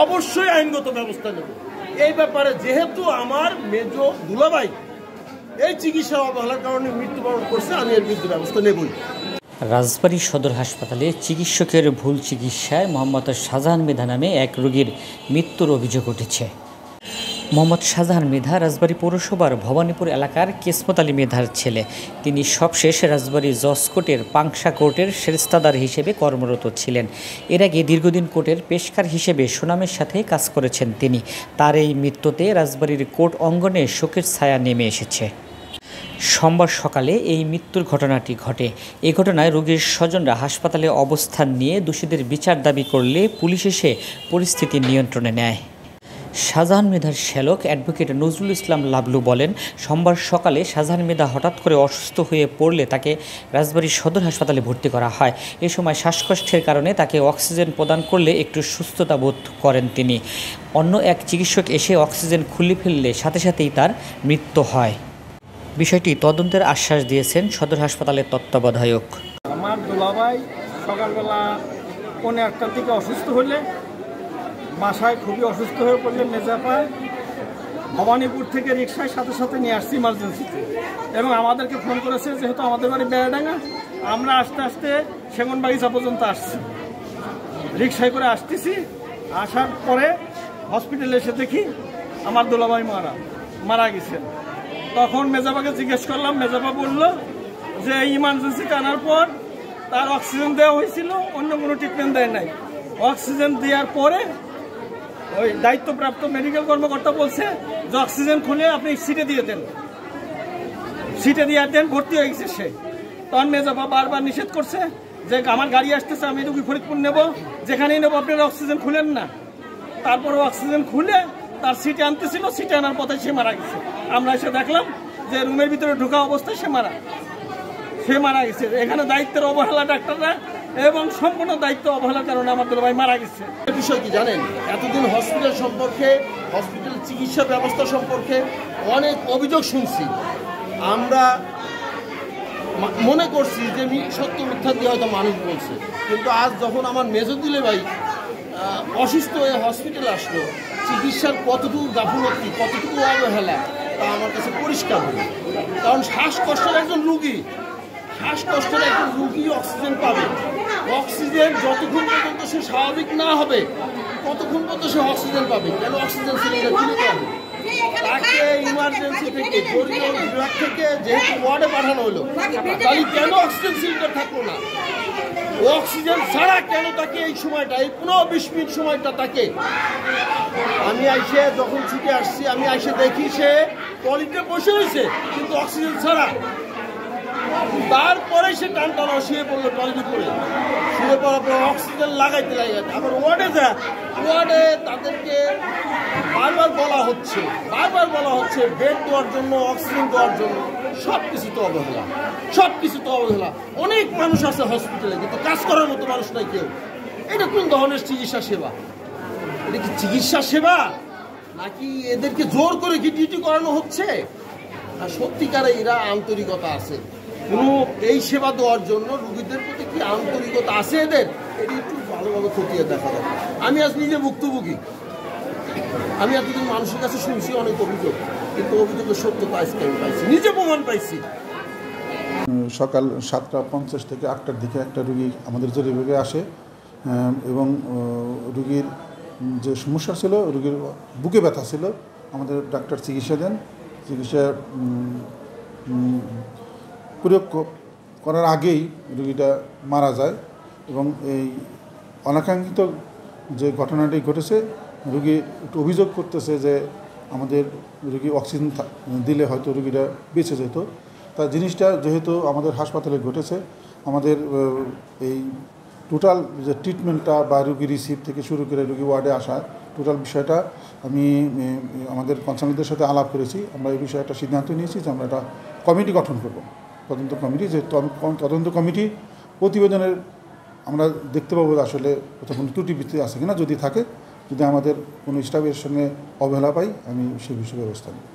অবশ্যই আইনগত ব্যবস্থা নেব। এই ব্যাপারে যেহেতু আমার মেজ দুলাভাই এই চিকিৎসা অবহেলার কারণে মৃত্যুবরণ করছে, আমি এর বিরুদ্ধে ব্যবস্থা নেবই। রাজবাড়ী সদর হাসপাতালে চিকিৎসকের ভুল চিকিৎসায় মোহাম্মদ শাহজাহান মৃধা নামে এক রোগীর মৃত্যুর অভিযোগ উঠেছে। মোহাম্মদ শাহজাহান মৃধা রাজবাড়ী পৌরসভার ভবানীপুর এলাকার কিসমত আলী মৃধার ছেলে। তিনি সবশেষ রাজবাড়ী জজ কোর্টের পাংশা কোর্টের সেরেস্তাদার হিসেবে কর্মরত ছিলেন। এর আগে দীর্ঘদিন কোর্টের পেশকার হিসেবে সুনামের সাথে কাজ করেছেন তিনি। তার এই মৃত্যুতে রাজবাড়ীর কোর্ট অঙ্গনে শোকের ছায়া নেমে এসেছে। সোমবার সকালে এই মৃত্যুর ঘটনাটি ঘটে। এই ঘটনায় রোগীর স্বজনরা হাসপাতালে অবস্থান নিয়ে দোষীদের বিচার দাবি করলে পুলিশ এসে পরিস্থিতি নিয়ন্ত্রণে নেয়। শাহজাহান মৃধার শ্যালক অ্যাডভোকেট নজরুল ইসলাম লাবলু বলেন, সোমবার সকালে শাহজাহান মৃধা হঠাৎ করে অসুস্থ হয়ে পড়লে তাকে রাজবাড়ী সদর হাসপাতালে ভর্তি করা হয়। এ সময় শ্বাসকষ্টের কারণে তাকে অক্সিজেন প্রদান করলে একটু সুস্থতা বোধ করেন তিনি। অন্য এক চিকিৎসক এসে অক্সিজেন খুলে ফেললে সাথে সাথেই তার মৃত্যু হয়। বিষয়টি তদন্তের আশ্বাস দিয়েছেন সদর হাসপাতালের তত্ত্বাবধায়ক। আমার দুলাভাই সকালবেলা 1:30টার দিকে অসুস্থ হলে, বাসায় খুবই অসুস্থ হয়ে পড়লে মেজাপায় ভবানীপুর থেকে রিক্সায় সাথে সাথে নিয়ে আসছি ইমার্জেন্সিতে, এবং আমাদেরকে ফোন করেছে যেহেতু আমাদের বাড়ি বেড়াডাঙ্গা, আমরা আস্তে আস্তে সেগুনবাগিচা পর্যন্ত আসছি। রিক্সায় করে আসতেছি, আসার পরে হসপিটালে এসে দেখি আমার দুলাভাই মারা গেছেন। তখন মেজাবাকে জিজ্ঞেস করলাম, মেজাবা বলল যে ইমার্জেন্সিতে আনার পর তার অক্সিজেন দেওয়া হয়েছিল, অন্য কোনো ট্রিটমেন্ট দেয় নাই। অক্সিজেন দেওয়ার পরে ওই দায়িত্বপ্রাপ্ত মেডিকেল কর্মকর্তা বলছে যে অক্সিজেন খুলে আপনি সিটে দিয়ে দেন, ভর্তি হয়ে গেছে সে। তখন মেজাবা বারবার নিষেধ করছে যে আমার গাড়ি আসতেছে, আমি রুগী ফরিদপুর নেব, যেখানেই নেবো আপনারা অক্সিজেন খুলেন না। তারপরে অক্সিজেন খুলে তার সিটে আনতেছিল, সিটে আনার পথে সে মারা গেছে। আমরা এসে দেখলাম যে রুমের ভিতরে ঢোকা অবস্থায় সে মারা গেছে। এখানে দায়িত্বের অবহেলা ডাক্তাররা এবং সম্পূর্ণ দায়িত্ব অবহেলার কারণে আমার দুলাভাই মারা গেছে। বিষয় কি জানেন, এতদিন হসপিটাল সম্পর্কে, হসপিটাল চিকিৎসা ব্যবস্থা সম্পর্কে অনেক অভিযোগ শুনছি। আমরা মনে করছি যে সত্য মিথ্যা দিয়ে হয়তো মানুষ বলছে, কিন্তু আজ যখন আমার মেজর দুলাভাই অসুস্থ হয়ে হসপিটালে আসলো, চিকিৎসার কতটুকু গাফিলতি, কতটুকু অবহেলা তা আমার কাছে পরিষ্কার হলো। কারণ শ্বাসকষ্টের একজন রুগী অক্সিজেন পাবে। অক্সিজেন যতক্ষণ পর্যন্ত সে স্বাভাবিক না হবে ততক্ষণ পর্যন্ত সে অক্সিজেন পাবে। কেন অক্সিজেন সিলিন্ডার কিনতে হবে? তাকে ইমার্জেন্সি থেকে, পরিবহন বিভাগ থেকে যেহেতু ওয়ার্ডে পাঠানো হলো, তাহলে কেন অক্সিজেন সিলিন্ডার থাকলো না? অক্সিজেন ছাড়া কেন তাকে এই সময়টা, এই 15-20 মিনিট সময়টা তাকে, আমি আইসে যখন ছুটে আসছি, আমি আইসে দেখি সে টয়লেটে বসে রয়েছে কিন্তু অক্সিজেন ছাড়া। তারপরে সে টানা শুয়ে পড়লো, টয়লেটে পড়ে শুয়ে পড়ার পর অক্সিজেন লাগাইতে আবার ওয়ার্ডে তাদেরকে বারবার বলা হচ্ছে বেড দেওয়ার জন্য, অক্সিজেন দেওয়ার জন্য। সব কিছু তো অবহেলা। অনেক মানুষ আছে হসপিটালে, কিন্তু কাজ করার মতো মানুষ নাই কেউ। এটা কোন ধরনের চিকিৎসা সেবা? এটা কি চিকিৎসা সেবা, নাকি এদেরকে জোর করে কি ডিউটি করানো হচ্ছে? আর সত্যিকারে এরা আন্তরিকতা আছে কোনো এই সেবা দেওয়ার জন্য, রুগীদের প্রতি কি আন্তরিকতা আছে এদের, এটি একটু ভালোভাবে খতিয়ে দেখা দরকার। আমি আজ নিজে ভুক্তভোগী। আমি এতদিন মানুষের কাছে শুনছি অনেক অভিযোগ, কিন্তু অভিযোগের সত্যতা আজকে আমি পাইছি, নিজে প্রমাণ পাইছি। সকাল 7:50 থেকে 8টার দিকে একটা রুগী আমাদের জরুরি বিভাগে আসে, এবং রুগীর যে সমস্যা ছিল, রুগীর বুকে ব্যথা ছিল। আমাদের ডাক্তার চিকিৎসা দেন। চিকিৎসা প্রয়োগ করার আগেই রুগীটা মারা যায়, এবং এই অনাকাঙ্ক্ষিত যে ঘটনাটি ঘটেছে, রুগী একটু অভিযোগ করতেছে যে আমাদের রুগী অক্সিজেন দিলে হয়তো রুগীটা বেঁচে যেত। তা জিনিসটা যেহেতু আমাদের হাসপাতালে ঘটেছে, আমাদের এই টোটাল যে ট্রিটমেন্টটা বা রুগী রিসিভ থেকে শুরু করে রুগী ওয়ার্ডে আসা টোটাল বিষয়টা আমি আমাদের কনসার্নদের সাথে আলাপ করেছি। আমরা এই বিষয়ে একটা সিদ্ধান্ত নিয়েছি যে আমরা একটা কমিটি গঠন করব, তদন্ত কমিটি। যে তদন্ত কমিটি প্রতিবেদনের আমরা দেখতে পাবো আসলে কোথাও কোনো ত্রুটি বৃত্তি আছে কিনা। যদি থাকে, যদি আমাদের কোনো স্টাফের সঙ্গে অবহেলা পাই, আমি সেই বিষয়ে ব্যবস্থা নিই।